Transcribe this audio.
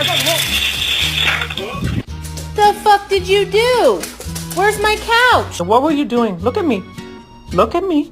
The fuck did you do? Where's my couch? What were you doing? Look at me. Look at me.